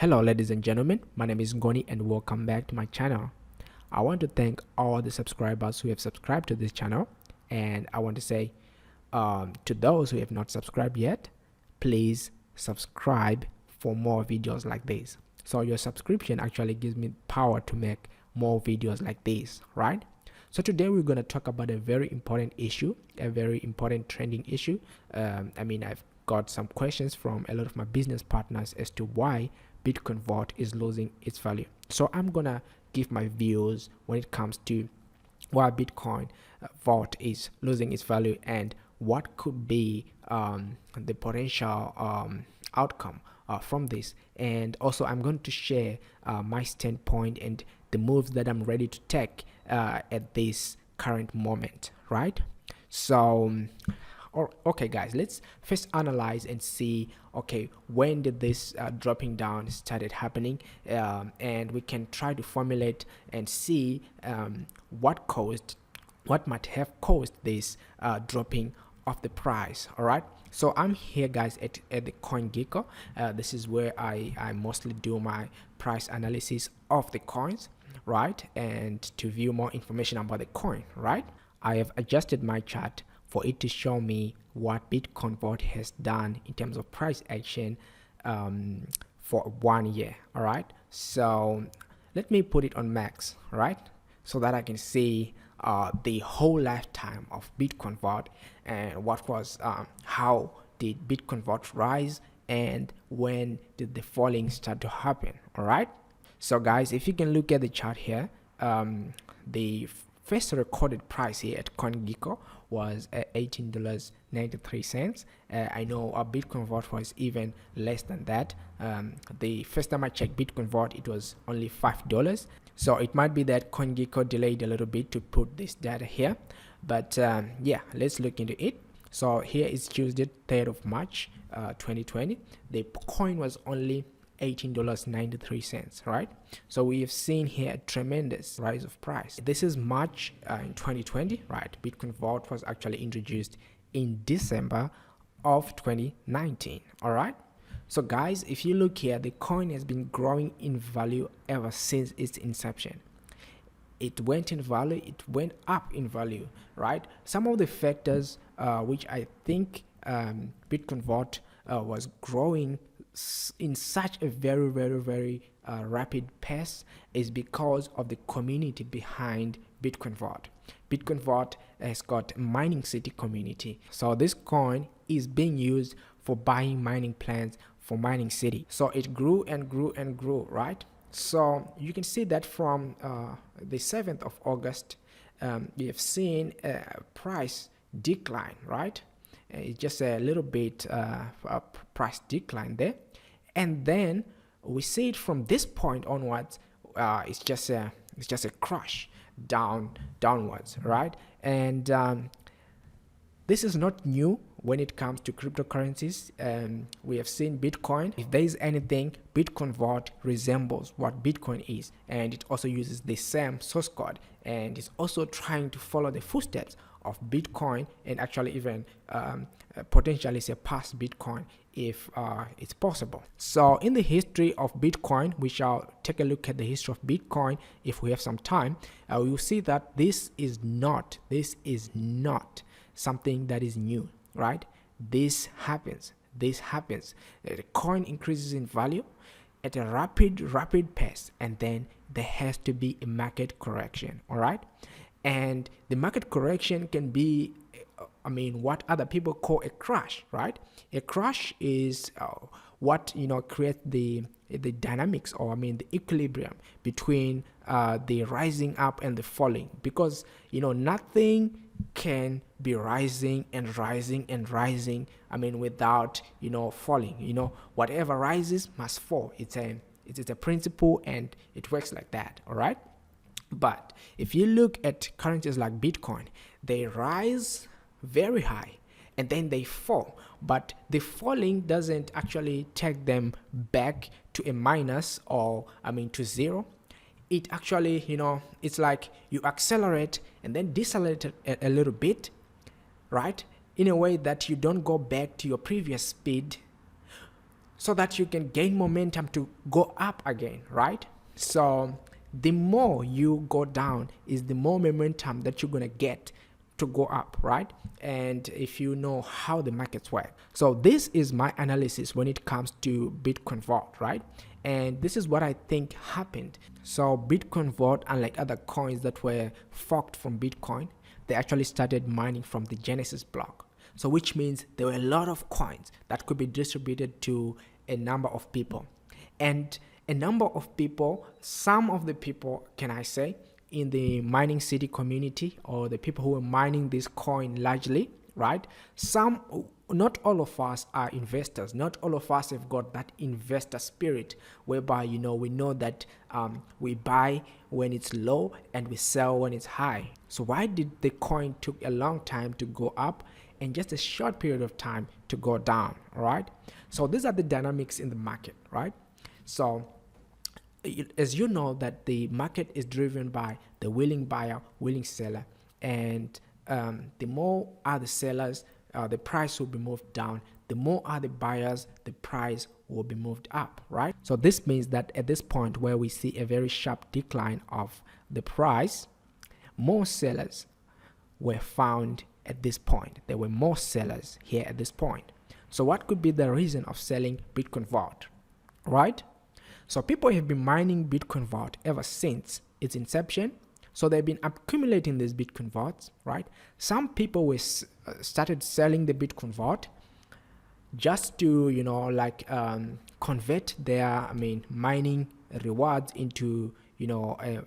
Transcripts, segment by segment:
Hello ladies and gentlemen, my name is Ngoni and welcome back to my channel. I want to thank all the subscribers who have subscribed to this channel, and I want to say to those who have not subscribed yet, please subscribe for more videos like this. So your subscription actually gives me power to make more videos like this, right? So today we're going to talk about a very important issue, a very important trending issue. I've got some questions from a lot of my business partners as to why Bitcoin Vault is losing its value. So I'm gonna give my views when it comes to why Bitcoin Vault is losing its value and what could be the potential outcome from this. And also I'm going to share my standpoint and the moves that I'm ready to take at this current moment, right? So okay guys, let's first analyze and see, okay, when did this dropping down started happening, and we can try to formulate and see what might have caused this dropping of the price. All right, so I'm here guys at the CoinGecko. This is where I mostly do my price analysis of the coins, right, and to view more information about the coin, right. I have adjusted my chart for it to show me what Bitcoin Vault has done in terms of price action for 1 year. All right, so let me put it on max, right, so that I can see the whole lifetime of Bitcoin Vault and what was how did Bitcoin Vault rise and when did the falling start to happen. All right, so guys, if you can look at the chart here, the first recorded price here at CoinGecko was at $18.93. I know our Bitcoin Vault was even less than that. The first time I checked Bitcoin Vault, it was only $5. So it might be that CoinGecko delayed a little bit to put this data here. But yeah, let's look into it. So here is Tuesday, 3rd of March, 2020. The coin was only $18.93, right? So we have seen here a tremendous rise of price. This is March in 2020, right? Bitcoin Vault was actually introduced in December of 2019. All right, so guys, if you look here, the coin has been growing in value ever since its inception. It went in value, it went up in value, right? Some of the factors which I think Bitcoin Vault was growing in such a very rapid pace is because of the community behind Bitcoin Vault. Bitcoin Vault has got a mining city community, so this coin is being used for buying mining plans for mining city. So it grew and grew and grew, right? So you can see that from the 7th of August, we have seen a price decline, right? It's just a little bit a price decline there, and then we see it from this point onwards. It's just a crash downwards, right? And this is not new when it comes to cryptocurrencies. We have seen Bitcoin. If there is anything, Bitcoin Vault resembles what Bitcoin is, and it also uses the same source code, and it's also trying to follow the footsteps of Bitcoin and actually even potentially surpass Bitcoin if it's possible. So in the history of Bitcoin, we shall take a look at the history of Bitcoin if we have some time. We will see that this is not something that is new, right? This happens. The coin increases in value at a rapid pace, and then there has to be a market correction. All right, and the market correction can be what other people call a crash, right? A crash is what creates the dynamics, or the equilibrium between the rising up and the falling, because nothing can be rising and rising and rising without falling. Whatever rises must fall. It's a principle, and it works like that. All right, but if you look at currencies like Bitcoin, they rise very high and then they fall, but the falling doesn't actually take them back to a minus, or to zero. It actually, it's like you accelerate and then decelerate a little bit, right, in a way that you don't go back to your previous speed so that you can gain momentum to go up again, right? So the more you go down is the more momentum that you're going to get to go up, right? And if you know how the markets work. So this is my analysis when it comes to Bitcoin Vault, right? And this is what I think happened. So Bitcoin Vault, unlike other coins that were forked from Bitcoin, they actually started mining from the Genesis block. So which means there were a lot of coins that could be distributed to a number of people. And a number of people, some of the people, can I say, in the mining city community, or the people who are mining this coin largely, right? Not all of us are investors. Not all of us have got that investor spirit whereby, we know that we buy when it's low and we sell when it's high. So why did the coin took a long time to go up and just a short period of time to go down, right? So these are the dynamics in the market, right? So as you know that the market is driven by the willing buyer, willing seller, and the more are the sellers, the price will be moved down. The more are the buyers, the price will be moved up, right? So this means that at this point where we see a very sharp decline of the price, more sellers were found at this point. There were more sellers here at this point. So what could be the reason of selling Bitcoin Vault, right? So people have been mining Bitcoin Vault ever since its inception. So they've been accumulating these Bitcoin Vaults, right? Some people were started selling the Bitcoin Vault just to, convert their, mining rewards into,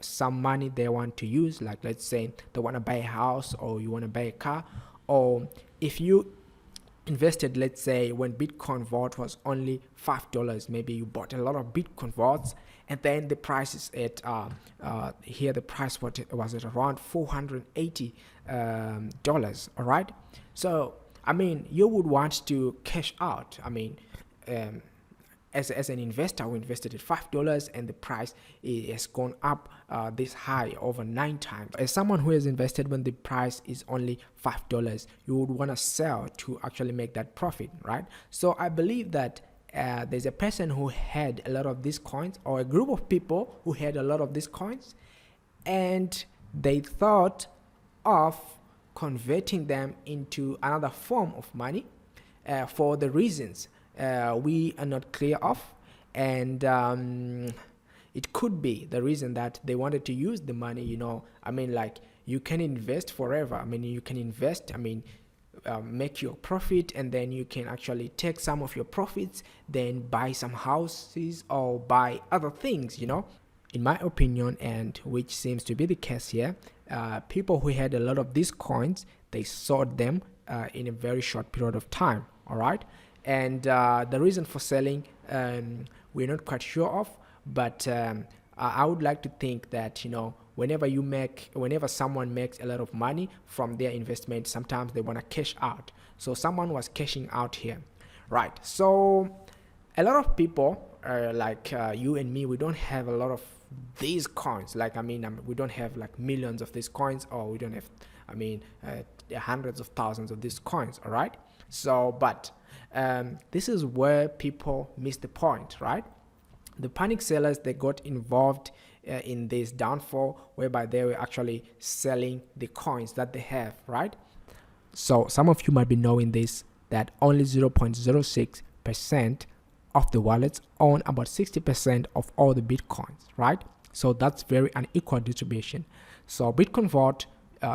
some money they want to use. Like, let's say they want to buy a house, or you want to buy a car, or if you invested, let's say when Bitcoin Vault was only $5, maybe you bought a lot of Bitcoin Vaults, and then the price is at here the price was at around $480 all right? So you would want to cash out. As an investor who invested at $5 and the price has gone up this high over 9 times. As someone who has invested when the price is only $5, you would want to sell to actually make that profit, right? So I believe that there's a person who had a lot of these coins, or a group of people who had a lot of these coins, and they thought of converting them into another form of money for the reasons we are not clear of, and it could be the reason that they wanted to use the money. You can invest forever. You can invest, make your profit, and then you can actually take some of your profits, then buy some houses or buy other things, In my opinion, and which seems to be the case here, people who had a lot of these coins, they sold them in a very short period of time, all right? And the reason for selling, we're not quite sure of, but I would like to think that, whenever someone makes a lot of money from their investment, sometimes they want to cash out. So someone was cashing out here, right? So a lot of people, like you and me, we don't have a lot of these coins. We don't have like millions of these coins, or we don't have, hundreds of thousands of these coins, all right? So, but this is where people miss the point, right? The panic sellers, they got involved in this downfall, whereby they were actually selling the coins that they have, right? So some of you might be knowing this, that only 0.06% of the wallets own about 60% of all the Bitcoins, right? So that's very unequal distribution. So Bitcoin Vault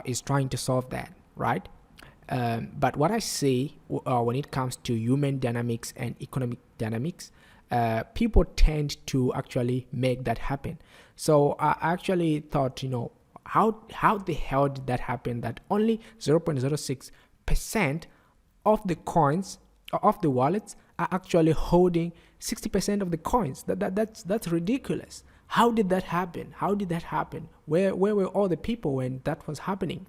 is trying to solve that, right? But what I see when it comes to human dynamics and economic dynamics, people tend to actually make that happen. So I actually thought, how the hell did that happen, that only 0.06% of the coins, of the wallets, are actually holding 60% of the coins? That's ridiculous. How did that happen? Where were all the people when that was happening,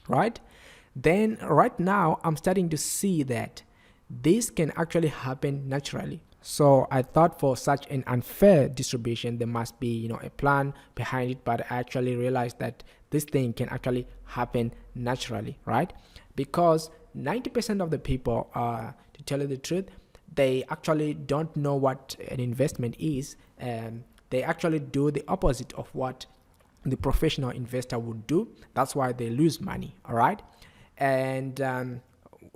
right? Then right now I'm starting to see that this can actually happen naturally. So I thought for such an unfair distribution, there must be, a plan behind it, but I actually realized that this thing can actually happen naturally, right? Because 90% of the people, to tell you the truth, they actually don't know what an investment is. They actually do the opposite of what the professional investor would do. That's why they lose money. All right. And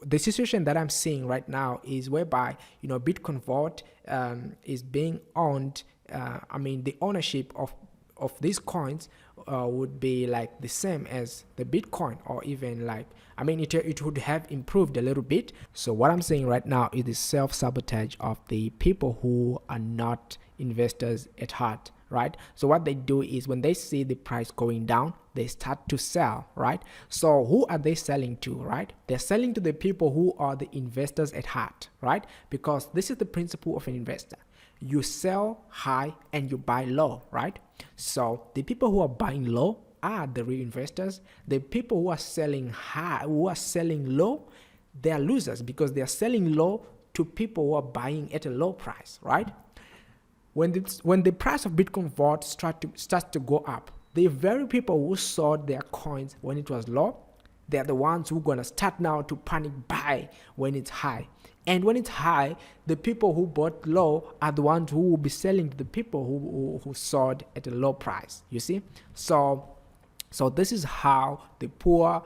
the situation that I'm seeing right now is whereby, Bitcoin Vault is being owned. The ownership of these coins would be like the same as the Bitcoin, or even like, it would have improved a little bit. So what I'm saying right now is the self-sabotage of the people who are not investors at heart, right? So what they do is when they see the price going down, they start to sell, right? So who are they selling to, right? They're selling to the people who are the investors at heart, right? Because this is the principle of an investor. You sell high and you buy low, right? So the people who are buying low are the real investors. The people who are selling high, who are selling low, they are losers, because they are selling low to people who are buying at a low price, right? When the price of Bitcoin Vault starts to go up, the very people who sold their coins when it was low, they're the ones who are gonna start now to panic buy when it's high. And when it's high, the people who bought low are the ones who will be selling to the people who sold at a low price. You see? So this is how the poor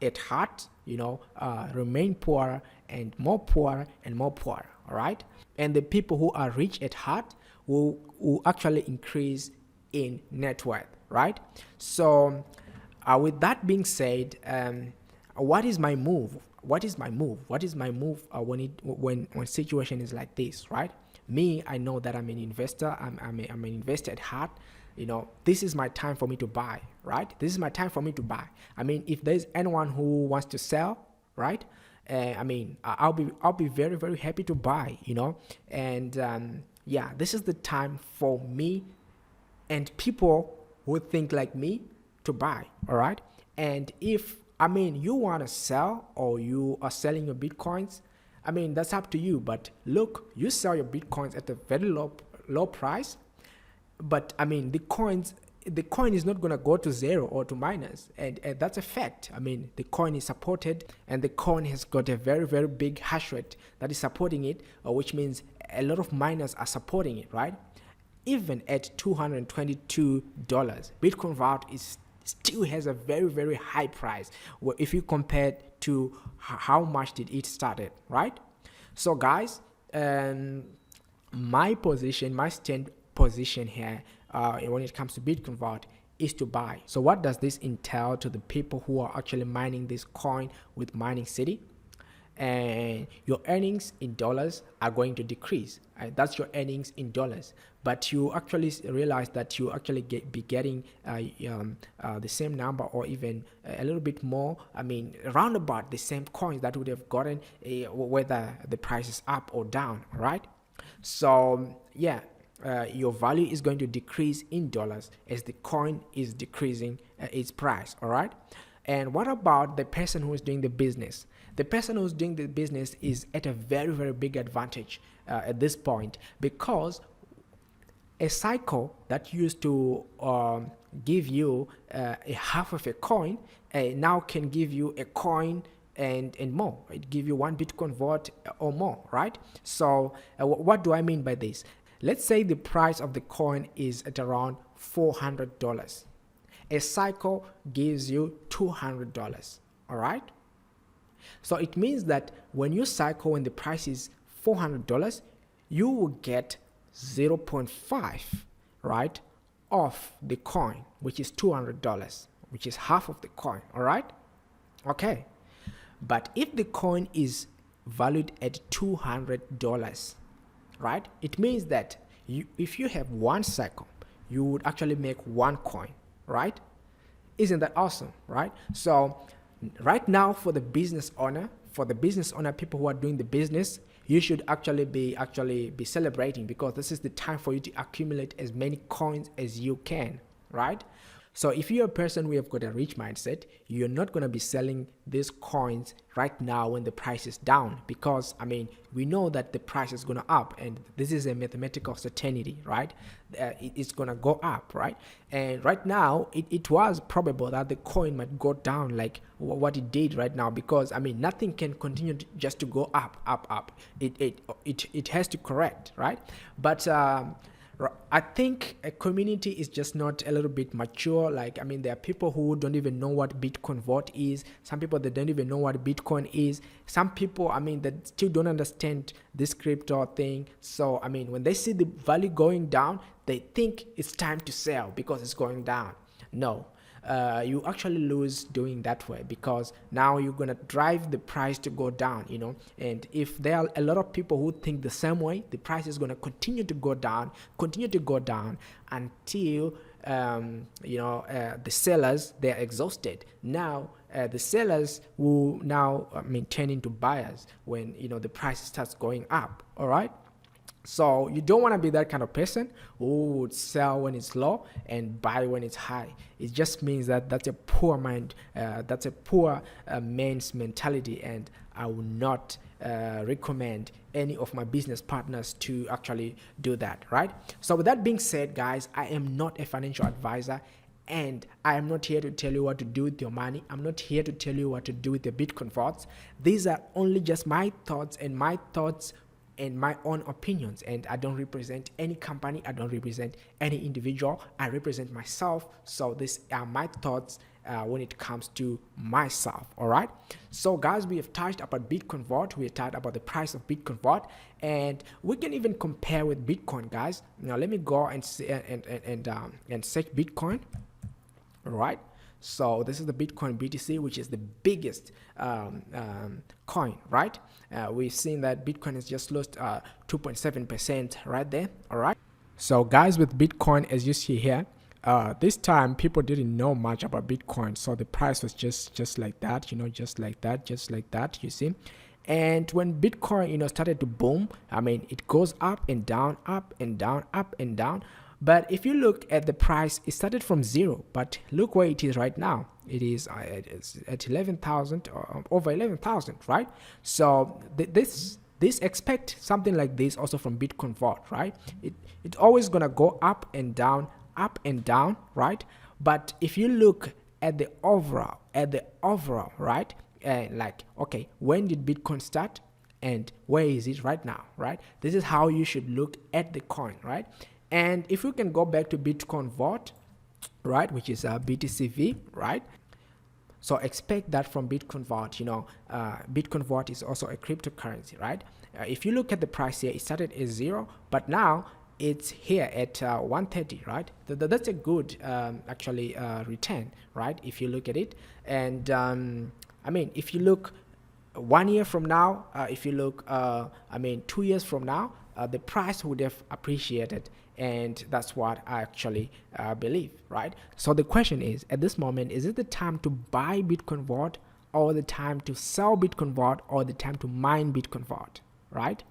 at heart, remain poorer and more poorer and more poorer. All right? And the people who are rich at heart will actually increase in net worth. Right? So with that being said, what is my move? What is my move when situation is like this, right? Me, I know that I'm an investor. I'm an investor at heart. This is my time for me to buy, right? This is my time for me to buy. If there's anyone who wants to sell, right? I'll be very, very happy to buy, and this is the time for me and people who think like me to buy. All right. And if you want to sell, or you are selling your Bitcoins, that's up to you. But look, you sell your Bitcoins at a very low price, but the coin is not going to go to zero or to minus, and that's a fact. The coin is supported, and the coin has got a very, very big hash rate that is supporting it, which means a lot of miners are supporting it, right? Even at $222, Bitcoin Vault still has a very, very high price if you compare to how much did it started, right? So guys, my stand position here when it comes to Bitcoin Vault is to buy. So what does this entail to the people who are actually mining this coin with Mining City? And your earnings in dollars are going to decrease. That's your earnings in dollars, but you actually realize that you actually be getting the same number, or even a little bit more. Around about the same coins that would have gotten whether the price is up or down, right? So your value is going to decrease in dollars as the coin is decreasing its price. All right. And what about the person who is doing the business? The person who's doing the business is at a very, very big advantage at this point, because a cycle that used to give you a half of a coin now can give you a coin and more. It give you one Bitcoin Vault or more, right? So what do I mean by this? Let's say the price of the coin is at around $400. A cycle gives you $200, all right? So it means that when you cycle, when the price is $400, you will get 0.5, right, of the coin, which is $200, which is half of the coin, all right? Okay. But if the coin is valued at $200, right, it means that if you have one cycle, you would actually make one coin, right? Isn't that awesome, right? So right now, for the business owner, people who are doing the business, you should actually be celebrating, because this is the time for you to accumulate as many coins as you can, right? So if you're a person who have got a rich mindset, you're not going to be selling these coins right now when the price is down, because we know that the price is going to up, and this is a mathematical certainty, right? It's going to go up, right? And right now it was probable that the coin might go down like what it did right now, because nothing can continue just to go up. It has to correct, right? But I think a community is just not a little bit mature. There are people who don't even know what Bitcoin Vault is. Some people that don't even know what Bitcoin is. Some people, that still don't understand this crypto thing. So, when they see the value going down, they think it's time to sell because it's going down. No. You actually lose doing that way, because now you're gonna drive the price to go down, and if there are a lot of people who think the same way, the price is gonna continue to go down until the sellers, they're exhausted. Now the sellers will now turn into buyers when the price starts going up. All right. So you don't want to be that kind of person who would sell when it's low and buy when it's high. It just means that that's a poor mind, that's a poor man's mentality, and I will not recommend any of my business partners to actually do that, right? So with that being said, guys, I am not a financial advisor, and I am not here to tell you what to do with your money. I'm not here to tell you what to do with your Bitcoin vaults. These are only just my thoughts and my own opinions, and I don't represent any company, I don't represent any individual, I represent myself. So these are my thoughts when it comes to myself. All right, so guys, we have touched about Bitcoin Vault, we have talked about the price of Bitcoin Vault, and we can even compare with Bitcoin, guys. Now let me go and see, and search Bitcoin. All right, so this is the Bitcoin BTC, which is the biggest coin, right? We've seen that Bitcoin has just lost 2.7% right there. All right. So guys, with Bitcoin, as you see here, this time people didn't know much about Bitcoin, so the price was just like that, just like that, you see. And when Bitcoin, started to boom, it goes up and down, up and down, up and down. But if you look at the price, it started from zero, but look where it is right now. It is at 11,000 or over 11,000, right? So this expect something like this also from Bitcoin Vault, right? It's always gonna go up and down, right? But if you look at the overall, right? Okay, when did Bitcoin start and where is it right now, right? This is how you should look at the coin, right? And if we can go back to Bitcoin Vault, right, which is BTCV, right? So expect that from Bitcoin Vault. Bitcoin Vault is also a cryptocurrency, right? If you look at the price here, it started at 0, but now it's here at 130, right? That's a good return, right? If you look at it, and if you look 1 year from now, if you look 2 years from now, the price would have appreciated, and that's what I actually believe, right? So the question is, at this moment, is it the time to buy Bitcoin Vault, or the time to sell Bitcoin Vault, or the time to mine Bitcoin Vault, right?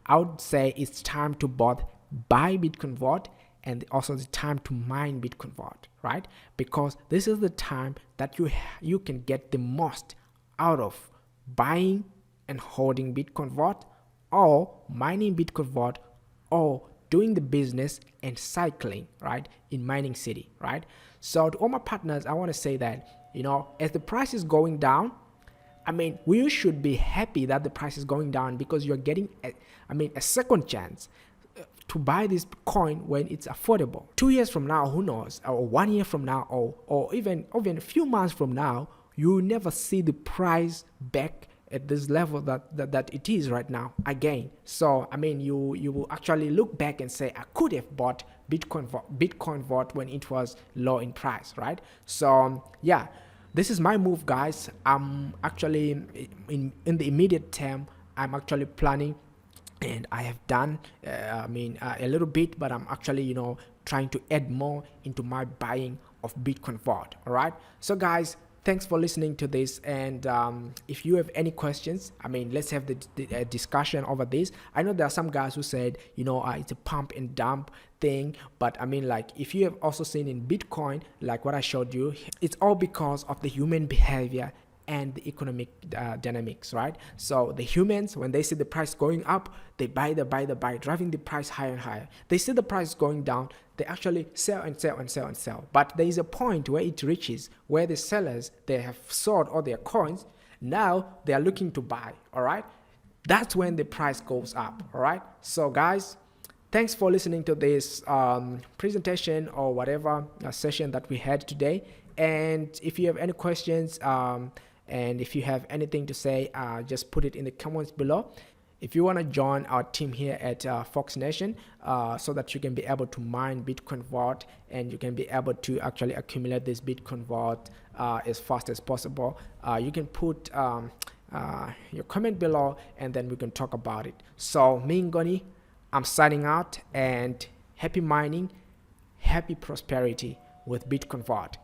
I would say it's time to both buy Bitcoin Vault and also the time to mine Bitcoin Vault, right? Because this is the time that you can get the most out of buying and holding Bitcoin Vault, or mining Bitcoin Vault, or doing the business and cycling, right, in mining city, right? So to all my partners, I want to say that, as the price is going down, we should be happy that the price is going down, because you're getting a second chance to buy this coin when it's affordable. 2 years from now, who knows, or 1 year from now, or even a few months from now, you will never see the price back at this level that it is right now again. So you will actually look back and say, I could have bought Bitcoin Vault when it was low in price, right? So yeah, this is my move, guys. I'm actually in the immediate term, I'm actually planning, and I have done a little bit, but I'm actually trying to add more into my buying of Bitcoin Vault. All right, so guys, thanks for listening to this. And if you have any questions, I mean, let's have the discussion over this. I know there are some guys who said, it's a pump and dump thing, but I mean, like, if you have also seen in Bitcoin, like what I showed you, it's all because of the human behavior and the economic dynamics, right? So the humans, when they see the price going up, they buy, driving the price higher and higher. They see the price going down, they actually sell and sell and sell and sell. But there is a point where it reaches where the sellers, they have sold all their coins, now they are looking to buy. All right, that's when the price goes up. All right, so guys, thanks for listening to this presentation or whatever session that we had today. And if you have any questions, and if you have anything to say, just put it in the comments below. If you want to join our team here at Fox Nation, so that you can be able to mine Bitcoin Vault and you can be able to actually accumulate this Bitcoin Vault as fast as possible, you can put your comment below and then we can talk about it. So me, Ngoni, I'm signing out, and happy mining, happy prosperity with Bitcoin Vault.